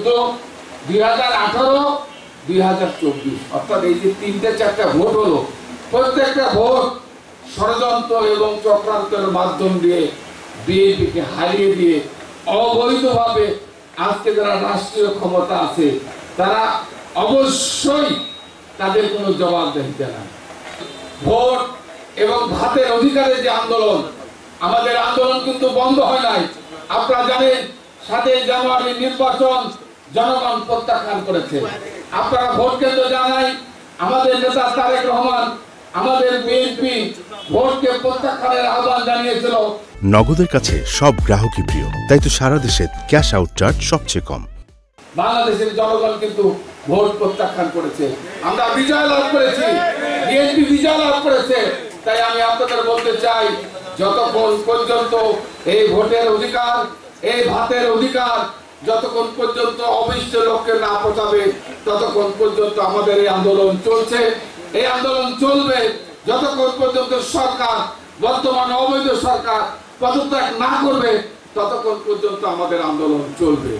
2018, 2024 অর্থাৎ এই যে 3-4টা ভোট হলো, প্রত্যেকটা ভোট ষড়যন্ত্র এবং চক্রান্তের মাধ্যম দিয়ে বিএনপিকে হারিয়ে দিয়ে অবৈধভাবে আজকে যারা রাষ্ট্রীয় ক্ষমতা আছে তারা অবশ্যই তাদের কোনো জবাবদিহিতা নাই। ভোট এবং ভাতের অধিকারের যে আন্দোলন, আমাদের আন্দোলন কিন্তু বন্ধ হয় নাই। আপনারা জানেন 7 জানুয়ারি নির্বাচন জনগণ প্রত্যাখ্যান করেছে। আপনারা ভোট কেন্দ্র জানাই, আমাদের নেতা তারেক রহমান, আমাদের বিএনপি ভোটকে প্রত্যাখ্যানের আহ্বান জানিয়েছিল। নগদের কাছে সব গ্রাহকই প্রিয়, তাই তো সারা দেশে ক্যাশ আউট চার্জ সবচেয়ে কম। বাংলাদেশের জনগণ কিন্তু ভোট প্রত্যাখ্যান করেছে, আমরা বিজয় লাভ করেছি, বিএনপি বিজয় লাভ করেছে। তাই আমি আপনাদের বলতে চাই, যতক্ষণ পর্যন্ত এই ভোটের অধিকার, এই ভাতের অধিকার যতক্ষণ পর্যন্ত অবিষ্ট লক্ষ্যে না পৌঁছাবে, ততক্ষণ পর্যন্ত আমাদের এই আন্দোলন চলছে। এই আন্দোলন চলবে যতক্ষণ পর্যন্ত সরকার, বর্তমান অবৈধ সরকার পদত্যাগ না করবে, ততক্ষণ পর্যন্ত আমাদের আন্দোলন চলবে।